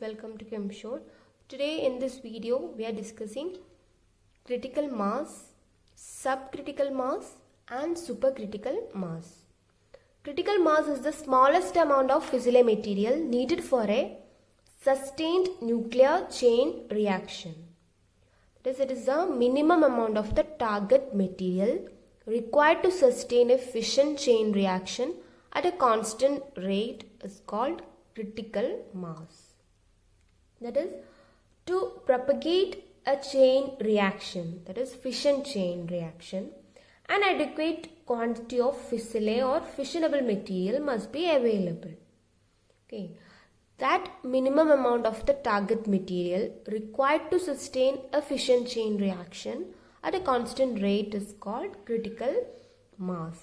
welcome to ChemShore. Today in this video we are discussing critical mass, subcritical mass and supercritical mass. Critical mass is the smallest amount of fissile material needed for a sustained nuclear chain reaction. That is, it is the minimum amount of the target material required to sustain a fission chain reaction at a constant rate is called critical mass. That is, to propagate a chain reaction, that is fission chain reaction, an adequate quantity of fissile or fissionable material must be available. Okay. That minimum amount of the target material required to sustain a fission chain reaction at a constant rate is called critical mass.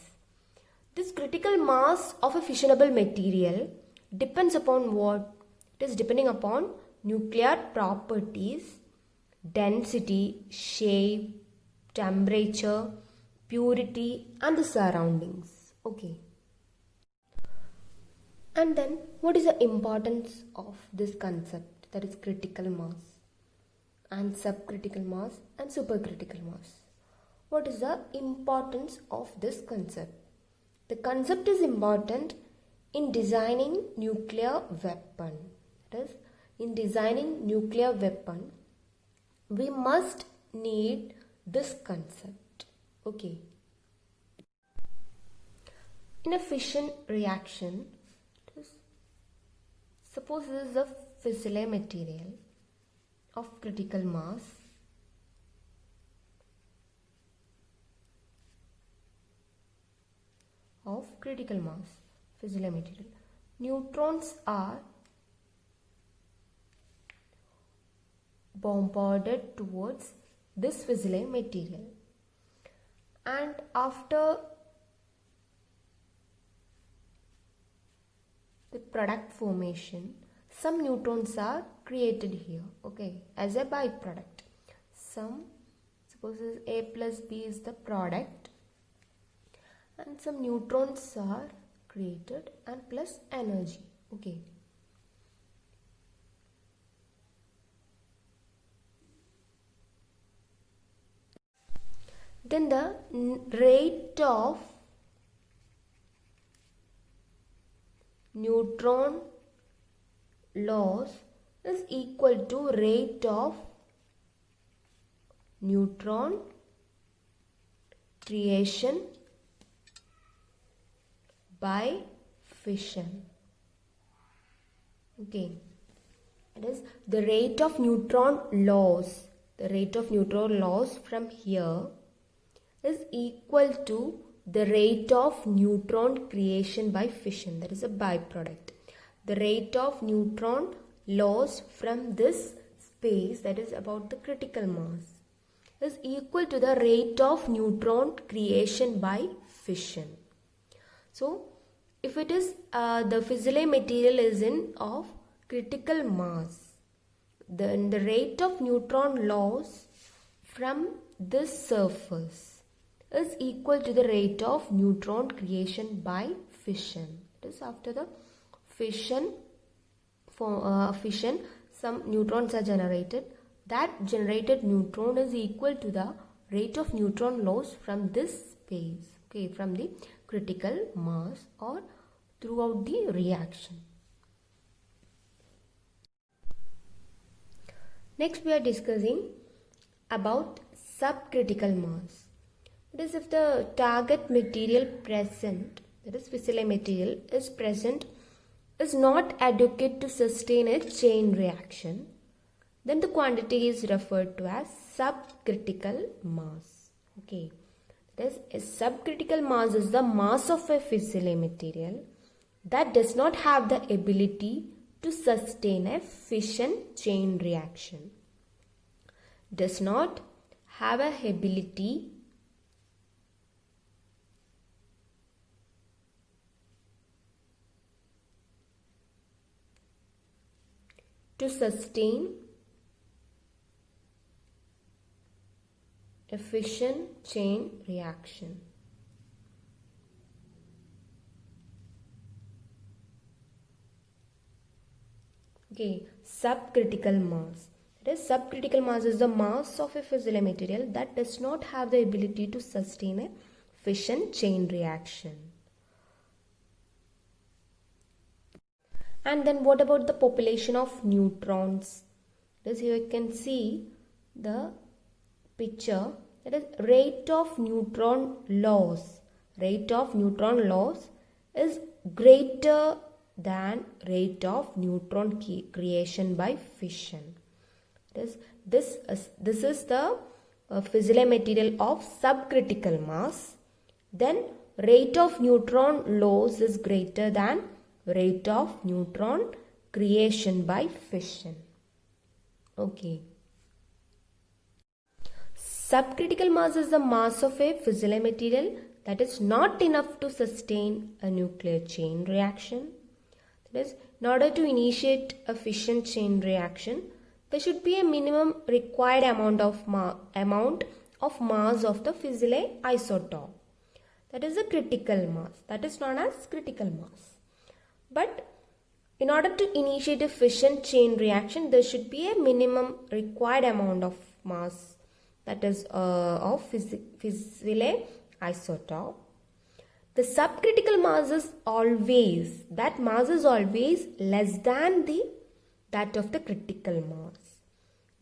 This critical mass of a fissionable material depends upon what? It is depending upon nuclear properties, density, shape, temperature, purity and the surroundings. Okay. And then what is the importance of this concept, that is critical mass and subcritical mass and supercritical mass? What is the importance of this concept? The concept is important in designing nuclear weapon. That is, in designing nuclear weapon, we must need this concept. Okay. In a fission reaction, suppose this is a fissile material of critical mass. Fissile material. Neutrons are bombarded towards this fissile material, and after the product formation, some neutrons are created here, okay, as a byproduct. Suppose A plus B is the product, and some neutrons are created and plus energy, okay. Then the rate of neutron loss is equal to rate of neutron creation by fission. Okay, it is the rate of neutron loss. The rate of neutron loss from here is equal to the rate of neutron creation by fission, that is a byproduct. The rate of neutron loss from this space, that is about the critical mass, is equal to the rate of neutron creation by fission. So, if it is the fissile material is of critical mass, then the rate of neutron loss from this surface is equal to the rate of neutron creation by fission. That is, after the fission, some neutrons are generated. That generated neutron is equal to the rate of neutron loss from this space, okay, from the critical mass or throughout the reaction. Next we are discussing about subcritical mass. That is, if the target material present, that is fissile material is present, is not adequate to sustain a chain reaction, then the quantity is referred to as subcritical mass. Okay, that is, a subcritical mass is the mass of a fissile material that does not have the ability to sustain a fission chain reaction. Does not have a ability to sustain a fission chain reaction. Okay, subcritical mass. That is, subcritical mass is the mass of a fissile material that does not have the ability to sustain a fission chain reaction. And then what about the population of neutrons? This here you can see the picture. That is, rate of neutron loss. Rate of neutron loss is greater than rate of neutron creation by fission. This is the fissile material of subcritical mass. Then rate of neutron loss is greater than rate of neutron creation by fission. Okay. Subcritical mass is the mass of a fissile material that is not enough to sustain a nuclear chain reaction. That is, in order to initiate a fission chain reaction, there should be a minimum required amount of mass of the fissile isotope. That is the critical mass. That is known as critical mass. But in order to initiate a fission chain reaction, there should be a minimum required amount of mass, that is of fissile isotope. The subcritical mass is always, that mass is always less than that of the critical mass.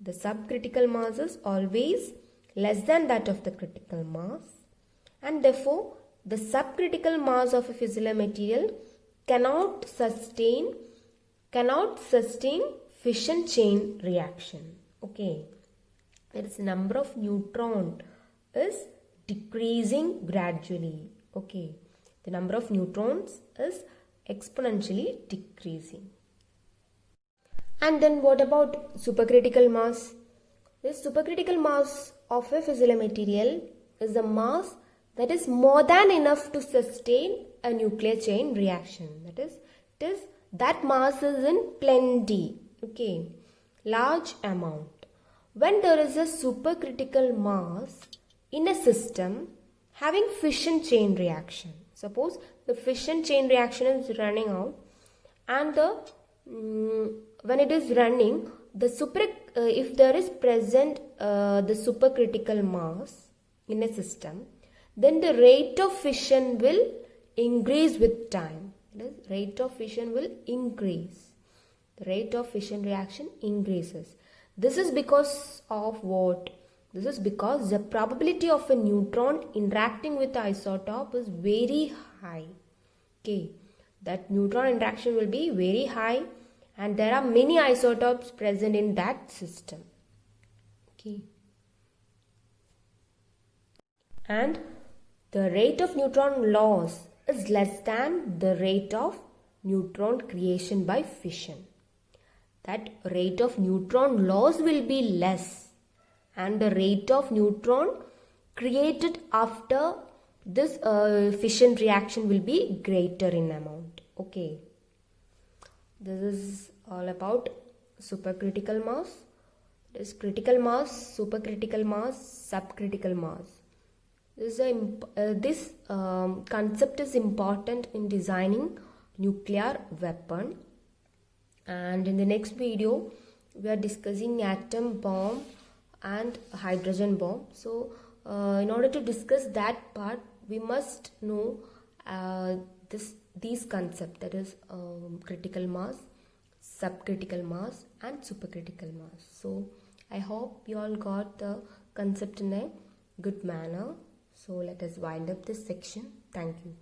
The subcritical mass is always less than that of the critical mass, and therefore the subcritical mass of a fissile material cannot sustain fission chain reaction. Okay, there is number of neutron is decreasing gradually. Okay, the number of neutrons is exponentially decreasing. And then what about supercritical mass? This supercritical mass of a fissile material is the mass that is more than enough to sustain a nuclear chain reaction. That mass is in plenty. Okay, large amount. When there is a supercritical mass in a system having fission chain reaction, suppose the fission chain reaction is running out, and when it is running, if there is present the supercritical mass in a system, then the rate of fission will increase with time. The rate of fission will increase. The rate of fission reaction increases. This is because of what? This is because the probability of a neutron interacting with the isotope is very high. Okay, that neutron interaction will be very high, and there are many isotopes present in that system. Okay, and the rate of neutron loss is less than the rate of neutron creation by fission. That rate of neutron loss will be less, and the rate of neutron created after this fission reaction will be greater in amount. Okay, this is all about supercritical mass. This critical mass, supercritical mass, subcritical mass. This concept is important in designing nuclear weapon. And in the next video, we are discussing atom bomb and hydrogen bomb. So in order to discuss that part, we must know these concepts, that is critical mass, subcritical mass and supercritical mass. So I hope you all got the concept in a good manner. So let us wind up this section. Thank you.